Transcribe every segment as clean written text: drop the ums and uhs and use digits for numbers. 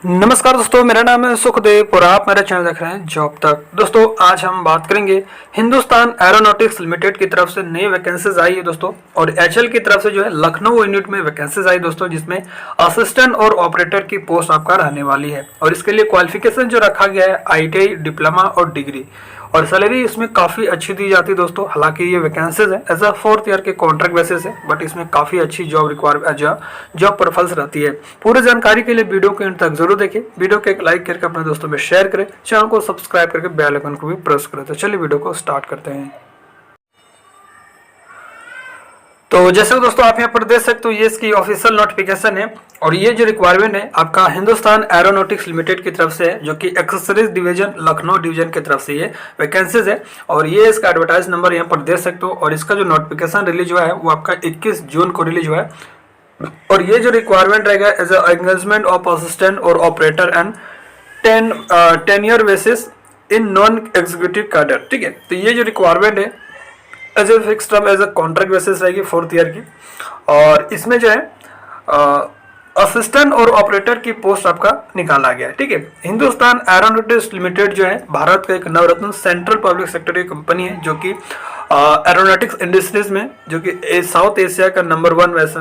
नमस्कार दोस्तों, मेरा नाम है सुखदेव और आप मेरा चैनल देख रहे हैं जॉब तक। दोस्तों आज हम बात करेंगे हिंदुस्तान एरोनॉटिक्स लिमिटेड की तरफ से नई वैकेंसीज आई है दोस्तों, और एचएल की तरफ से जो है लखनऊ यूनिट में वैकेंसीज आई दोस्तों, जिसमें असिस्टेंट और ऑपरेटर की पोस्ट आपका रहने वाली है। और इसके लिए क्वालिफिकेशन जो रखा गया है आईटीआई, डिप्लोमा और डिग्री, और सैलरी इसमें काफ़ी अच्छी दी जाती है दोस्तों। हालांकि ये वैकेंसीज है एज अ 4th ईयर के कॉन्ट्रैक्ट बेसिस है, बट इसमें काफ़ी अच्छी जॉब प्रोफाइल्स रहती है। पूरी जानकारी के लिए वीडियो को अंत तक जरूर देखें, वीडियो को एक लाइक करके अपने दोस्तों में शेयर करें, चैनल को सब्सक्राइब करके बेल आइकन को भी प्रेस करें। तो चलिए वीडियो को स्टार्ट करते हैं। तो जैसे दोस्तों आप यहाँ पर देख सकते हो, ये इसकी ऑफिशियल नोटिफिकेशन है, और ये जो रिक्वायरमेंट है आपका हिंदुस्तान एरोनॉटिक्स लिमिटेड की तरफ से है, जो कि एक्सेसरीज डिवीजन लखनऊ डिवीजन की तरफ से ये वैकेंसीज है। और ये इसका एडवर्टाइज नंबर यहाँ पर देख सकते हो, और इसका जो नोटिफिकेशन रिलीज हुआ है वो आपका 21 जून को रिलीज हुआ है। और ये जो रिक्वायरमेंट रहेगा एज एंगेजमेंट ऑफ असिस्टेंट और operator and 10 year basis in non executive cadre. ठीक है, तो ये जो रिक्वायरमेंट है as a fix term as a contract basis रहेगी 4th ईयर की। और इसमें जो है असिस्टेंट और ऑपरेटर की पोस्ट आपका निकाला गया है। ठीक है, हिंदुस्तान एरोनॉटिक्स लिमिटेड जो है भारत का एक नवरत्न सेंट्रल पब्लिक सेक्टर की कंपनी है, जो कि एरोनॉटिक्स इंडस्ट्रीज में जो कि साउथ एशिया का नंबर 1 वैसे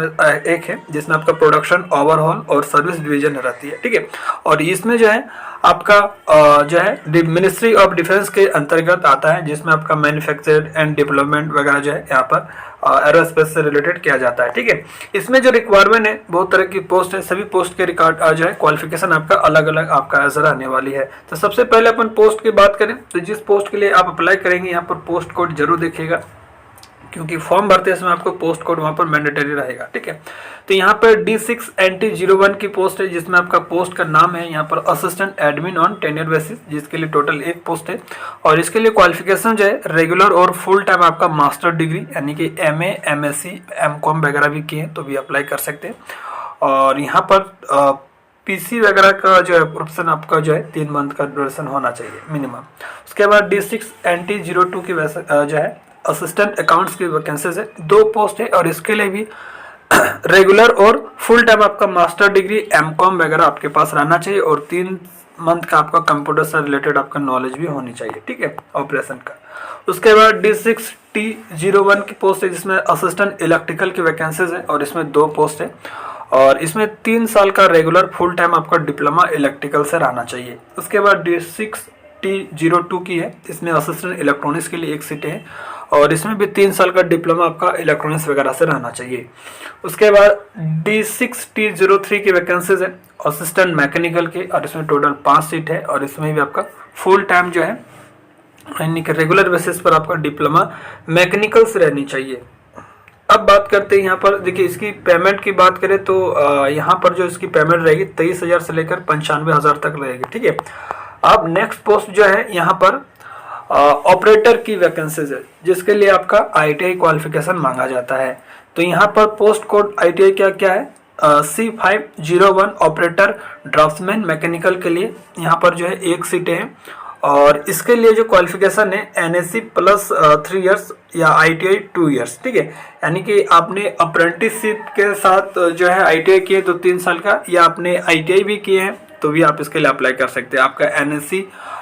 एक है, जिसमें आपका प्रोडक्शन, ओवरहॉल और सर्विस डिवीजन रहती है। ठीक है, और इसमें जो है आपका जो है मिनिस्ट्री ऑफ डिफेंस के अंतर्गत आता है, जिसमें आपका मैन्युफैक्चर एंड डेवलपमेंट वगैरह जो है यहाँ पर एरोस्पेस से रिलेटेड किया जाता है। ठीक है, इसमें जो रिक्वायरमेंट है बहुत तरह की पोस्ट है, सभी पोस्ट के रिकॉर्ड जो है क्वालिफिकेशन आपका अलग अलग आपका असर आने वाली है। तो सबसे पहले अपन पोस्ट की बात करें तो जिस पोस्ट के लिए आप अप्लाई करेंगे यहाँ पर पोस्ट कोड जरूर देखिएगा, क्योंकि फॉर्म भरते समय आपको पोस्ट कोड वहाँ पर मैंडेटरी रहेगा। ठीक है, तो यहाँ पर D6NT01 की पोस्ट है, जिसमें आपका पोस्ट का नाम है यहाँ पर assistant admin on tenure basis, जिसके लिए टोटल एक पोस्ट है। और इसके लिए क्वालिफिकेशन जो है रेगुलर और फुल टाइम आपका मास्टर डिग्री यानी कि MA, MSc, MCOM वगैरह भी किए हैं तो भी अप्लाई कर सकते हैं। और यहाँ पर PC वगैरह का जो है ऑप्शन आपका जो है 3 मंथ का ड्यूरेशन होना चाहिए मिनिमम। उसके बाद D6NT02 की जो है असिस्टेंट अकाउंट्स की वैकेंसीज है, 2 पोस्ट है, और इसके लिए भी रेगुलर और फुल टाइम आपका मास्टर डिग्री MCOM वगैरह आपके पास रहना चाहिए, और 3 मंथ का आपका कंप्यूटर से रिलेटेड आपका नॉलेज भी होनी चाहिए। ठीक है, ऑपरेशन का। उसके बाद D6T01 की पोस्ट है, जिसमें असिस्टेंट इलेक्ट्रिकल की वैकेंसीज है, और इसमें 2 पोस्ट है, और इसमें 3 साल का रेगुलर फुल टाइम आपका डिप्लोमा इलेक्ट्रिकल से रहना चाहिए। उसके बाद D6T02 की है, इसमें असिस्टेंट इलेक्ट्रॉनिक्स के लिए 1 सीट है, और इसमें भी 3 साल का डिप्लोमा आपका इलेक्ट्रॉनिक्स वगैरह से रहना चाहिए। उसके बाद D6T03 की वैकेंसीज है असिस्टेंट मैकेनिकल के, और इसमें टोटल 5 सीट है, और इसमें भी आपका फुल टाइम जो है यानी कि रेगुलर बेसिस पर आपका डिप्लोमा मैकेनिकल से रहनी चाहिए। अब बात करते हैं यहाँ पर, देखिए इसकी पेमेंट की बात करें तो यहाँ पर जो इसकी पेमेंट रहेगी 23,000 से लेकर 95,000 तक रहेगी। ठीक है, अब नेक्स्ट पोस्ट जो है यहाँ पर ऑपरेटर की वैकेंसीज है, जिसके लिए आपका ITI क्वालिफिकेशन मांगा जाता है। तो यहाँ पर पोस्ट कोड ITI क्या है C501 ऑपरेटर ड्राफ्ट्समैन मैकेनिकल के लिए यहाँ पर जो है 1 सीटें हैं, और इसके लिए जो क्वालिफिकेशन है NSC प्लस 3 इयर्स या ITI 2 इयर्स। ठीक है, यानी कि आपने अप्रेंटिसशिप के साथ जो है ITI किए तो 3 साल का, या आपने ITI भी किए हैं तो भी आप इसके लिए अप्लाई कर सकते हैं। आपका NSC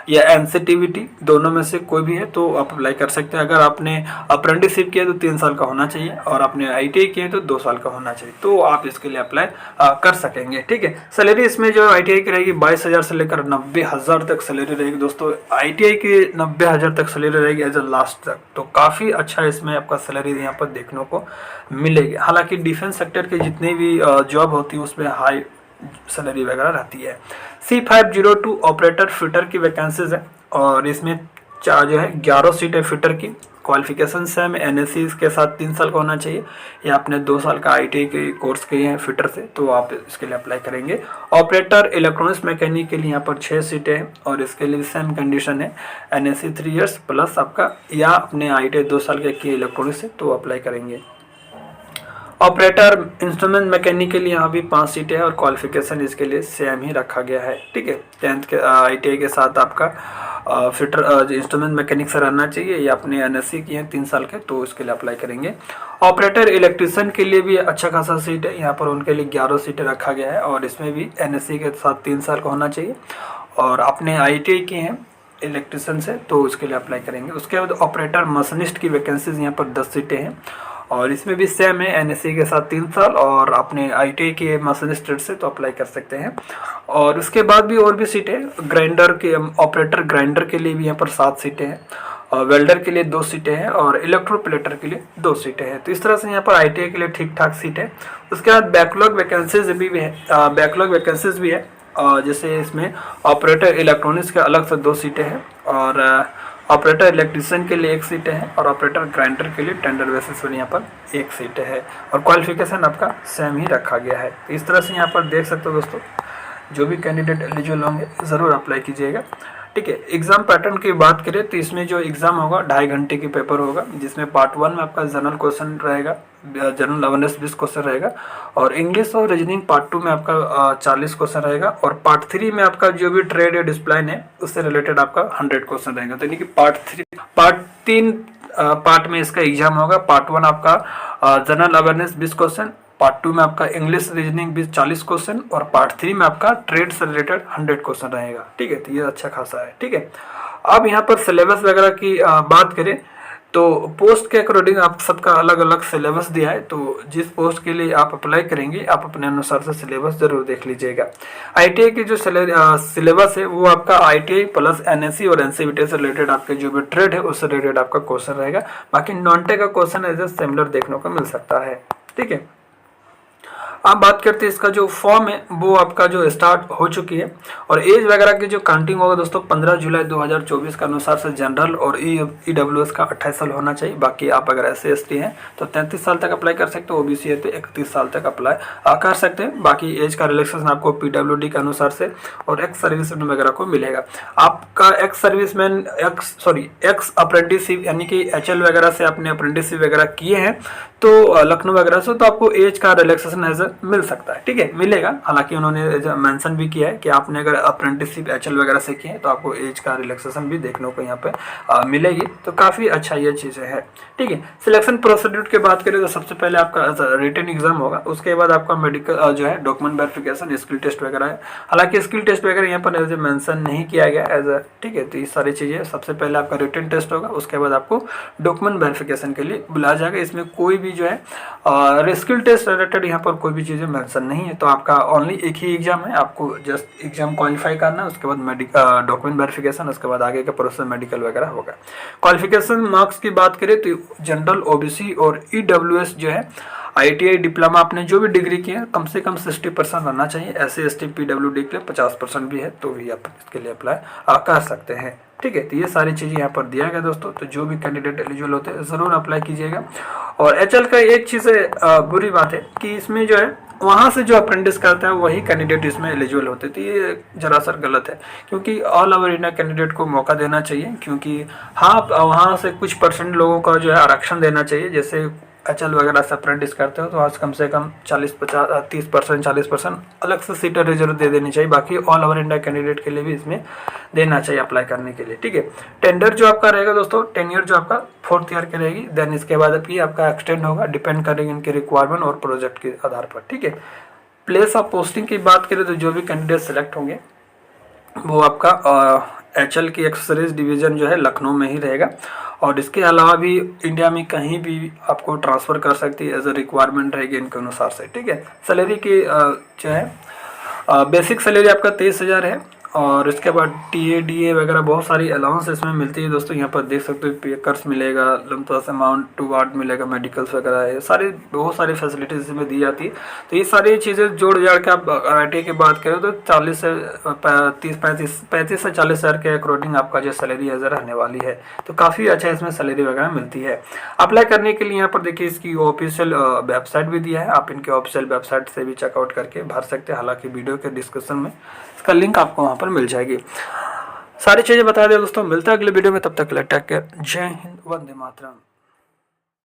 या NCTVT दोनों में से कोई भी है तो आप अप्लाई कर सकते हैं। अगर आपने अप्रेंटिसशिप किया तो 3 साल का होना चाहिए, और आपने ITI किए तो 2 साल का होना चाहिए, तो आप इसके लिए अप्लाई कर सकेंगे। ठीक है, सैलरी इसमें जो ITI की रहेगी 22,000 से लेकर 90,000 तक सैलरी रहेगी दोस्तों। ITI की 90,000 तक सैलरी रहेगी एज ए लास्ट तक, तो काफ़ी अच्छा इसमें आपका सैलरी यहाँ पर देखने को मिलेगी। हालांकि डिफेंस सेक्टर के जितनी भी जॉब होती है उसमें हाई सैलरी वगैरह रहती है। C502 ऑपरेटर फिटर की वैकेंसीज है, और इसमें जो है 11 सीट है फिटर की। क्वालिफिकेशन सेम NSC के साथ 3 साल का होना चाहिए, या आपने 2 साल का ITI के कोर्स किए हैं फिटर से तो आप इसके लिए अप्लाई करेंगे। ऑपरेटर इलेक्ट्रॉनिक्स मैकेनिक के लिए यहाँ पर 6 सीटें हैं, और इसके लिए सेम कंडीशन है NSC 3 इयर्स प्लस आपका, या अपने ITI 2 साल के किए इलेक्ट्रॉनिक्स से तो अप्लाई करेंगे। ऑपरेटर इंस्ट्रूमेंट मैकेनिक के लिए यहाँ भी 5 सीटें हैं और क्वालिफिकेशन इसके लिए सेम ही रखा गया है। ठीक है, 10th के ITI के साथ आपका फिटर इंस्ट्रूमेंट मैकेनिक से रहना चाहिए, या अपने NSC किए हैं 3 साल के तो इसके लिए अप्लाई करेंगे। ऑपरेटर इलेक्ट्रिशियन के लिए भी अच्छा खासा सीट है, यहाँ पर उनके लिए 11 सीटें रखा गया है और इसमें भी NSC के साथ 3 साल का होना चाहिए और अपने ITI किए हैं इलेक्ट्रिशियन से तो उसके लिए अप्लाई करेंगे। उसके बाद ऑपरेटर मशीनिस्ट की वैकेंसीज यहाँ पर 10 सीटें हैं और इसमें भी सेम है, NSC के साथ 3 साल और अपने ITI के मशीनिस्ट ट्रेड से तो अप्लाई कर सकते हैं। और उसके बाद भी और भी सीटें ग्राइंडर के ऑपरेटर ग्राइंडर के लिए भी यहाँ पर 7 सीटें हैं और वेल्डर के लिए 2 सीटें हैं और इलेक्ट्रोप्लेटर के लिए 2 सीटें हैं। तो इस तरह से यहाँ पर ITI के लिए ठीक ठाक सीट है। उसके बाद बैकलॉग वैकेंसीज भी है, बैकलॉग वैकेंसीज भी है जैसे इसमें ऑपरेटर इलेक्ट्रॉनिक्स के अलग से 2 सीटें हैं और ऑपरेटर इलेक्ट्रिशियन के लिए 1 सीट है और ऑपरेटर ग्राइंडर के लिए टेंडर बेसिस पर यहाँ पर 1 सीट है और क्वालिफिकेशन आपका सेम ही रखा गया है। इस तरह से यहाँ पर देख सकते हो दोस्तों, जो भी कैंडिडेट एलिजिबल होंगे ज़रूर अप्लाई कीजिएगा। ठीक है, एग्जाम पैटर्न की बात करें तो इसमें जो एग्जाम होगा 2.5 घंटे की पेपर होगा, जिसमें पार्ट 1 में आपका जनरल क्वेश्चन रहेगा, जनरल अवेयरनेस 20 क्वेश्चन रहेगा और इंग्लिश और रीजनिंग पार्ट 2 में आपका 40 क्वेश्चन रहेगा और पार्ट 3 में आपका जो भी ट्रेड या डिस्प्लाइन है उससे रिलेटेड आपका 100 क्वेश्चन रहेगा। तो यानी कि पार्ट 3 पार्ट में इसका एग्जाम होगा। पार्ट 1 आपका जनरल अवेयरनेस 20 क्वेश्चन, पार्ट 2 में आपका इंग्लिश रीजनिंग 40 क्वेश्चन और पार्ट 3 में आपका ट्रेड से रिलेटेड 100 क्वेश्चन रहेगा। ठीक है, तो ये अच्छा खासा है। ठीक है, अब यहाँ पर सिलेबस वगैरह की बात करें तो पोस्ट के अकॉर्डिंग आप सबका अलग अलग सिलेबस दिया है, तो जिस पोस्ट के लिए आप अप्लाई करेंगे आप अपने अनुसार से सिलेबस जरूर देख लीजिएगा। ITI की जो सिलेबस है वो आपका ITI प्लस NSC और NCVT से रिलेटेड आपके जो भी ट्रेड है उससे रिलेटेड आपका क्वेश्चन रहेगा। बाकी नॉन टेक का क्वेश्चन एज ए सिमिलर देखने को मिल सकता है। ठीक है, अब बात करते हैं इसका जो फॉर्म है वो आपका जो स्टार्ट हो चुकी है और एज वगैरह की जो काउंटिंग होगा दोस्तों 15 जुलाई 2024 के अनुसार से जनरल और EWS का 28 साल होना चाहिए। बाकी आप अगर SC/ST हैं तो 33 साल तक अप्लाई कर सकते हो, OBC है तो 31 साल तक अप्लाई कर सकते हैं। बाकी एज का रिलैक्सेशन आपको PWD के अनुसार से और एक्स सर्विसमैन वगैरह को मिलेगा। आपका एक्स सर्विसमैन एक्स अप्रेंटिसशिप यानी कि HL वगैरह से आपने अप्रेंटिसशिप वगैरह किए हैं तो लखनऊ वगैरह से, तो आपको एज का रिलैक्सेशन एज मिल सकता है। ठीक है, मिलेगा। हालांकि उन्होंने मेंशन भी किया है कि आपने अगर अप्रेंटिसशिप HL वगैरह से किए हैं तो आपको एज का रिलैक्सेशन भी देखने को यहाँ पे मिलेगी, तो काफ़ी अच्छा ये चीज़ें है। ठीक है, सिलेक्शन प्रोसीड्यूर की बात करें तो सबसे पहले आपका रिटन एग्जाम होगा, उसके बाद आपका मेडिकल जो है डॉक्यूमेंट वेरिफिकेशन, स्किल टेस्ट वगैरह है। हालांकि स्किल टेस्ट वगैरह यहाँ पर एज मेंशन नहीं किया गया एज ठीक है, तो ये सारी चीज़ें सबसे पहले आपका रिटन टेस्ट होगा, उसके बाद आपको डॉक्यूमेंट वेरिफिकेशन के लिए बुलाया जाएगा। इसमें कोई भी जो है स्किल टेस्ट रिलेटेड यहाँ पर कोई भी चीज़ें मेंशन नहीं है, तो आपका ओनली एक ही एग्जाम है, आपको जस्ट एग्जाम क्वालिफाई करना है, उसके बाद डॉक्यूमेंट वेरिफिकेशन, उसके बाद आगे का प्रोसेस मेडिकल वगैरह होगा। क्वालिफिकेशन मार्क्स की बात करें तो जनरल, OBC और EWS जो है ITI डिप्लोमा आपने जो भी डिग्री की है कम से कम 60% रहना चाहिए। SC/ST PWD के लिए 50% भी है तो भी आप इसके लिए अप्लाई कर सकते हैं। ठीक है, तो ये सारी चीज़ें यहाँ पर दिया गया दोस्तों, तो जो भी कैंडिडेट एलिजिबल होते हैं ज़रूर अप्लाई कीजिएगा। और HL का एक चीज़ बुरी बात है कि इसमें जो है वहाँ से जो अप्रेंटिस करता है वही कैंडिडेट इसमें एलिजिबल होते हैं, तो ये जरा सा गलत है क्योंकि ऑल ओवर इंडिया कैंडिडेट को मौका देना चाहिए। क्योंकि हाँ, वहाँ से कुछ % लोगों का जो है आरक्षण देना चाहिए। जैसे HL वगैरह से अप्रेंटिस करते हो तो आज कम से कम 30% 40% अलग से सीटें रिजर्व दे देनी चाहिए। बाकी ऑल ओवर इंडिया कैंडिडेट के लिए भी इसमें देना चाहिए अप्लाई करने के लिए। ठीक है, टेंडर जो आपका रहेगा दोस्तों, टेन्योर जो आपका 4th ईयर की रहेगी, देन इसके बाद भी आपका एक्सटेंड होगा, डिपेंड करेगी इनके रिक्वायरमेंट और प्रोजेक्ट के आधार पर। ठीक है, प्लेस ऑफ पोस्टिंग की बात करें तो जो भी कैंडिडेट सेलेक्ट होंगे वो आपका HL की एक्सेसरीज डिवीज़न जो है लखनऊ में ही रहेगा और इसके अलावा भी इंडिया में कहीं भी आपको ट्रांसफ़र कर सकती है, एज अ रिक्वायरमेंट रहेगी इनके अनुसार से। ठीक है, सैलरी की जो है बेसिक सैलरी आपका 23,000 है और इसके बाद TA DA वगैरह बहुत सारी अलाउंस इसमें मिलती है दोस्तों। यहाँ पर देख सकते हो पेकर्स मिलेगा, लमसम अमाउंट 2 वार्ड मिलेगा, मेडिकल्स वगैरह है, सारी बहुत सारी फैसिलिटीज इसमें दी जाती है। तो ये सारी चीज़ें जोड़ जाड़ के आप ITI की बात करें तो 35 से 40 हज़ार के अकॉर्डिंग आपका जो सैलरी है रहने वाली है, तो काफ़ी अच्छा इसमें सैलरी वगैरह मिलती है। अप्लाई करने के लिए यहाँ पर देखिए इसकी ऑफिशियल वेबसाइट भी दिया है, आप इनके ऑफिशियल वेबसाइट से भी चेकआउट करके भर सकते हैं। हालांकि वीडियो के डिस्क्रिप्शन में इसका लिंक आपको वहाँ पर मिल जाएगी। सारी चीज़ें बता दें दोस्तों, मिलता है अगले वीडियो में, तब तक टेक केयर, जय हिंद, वंदे मातरम।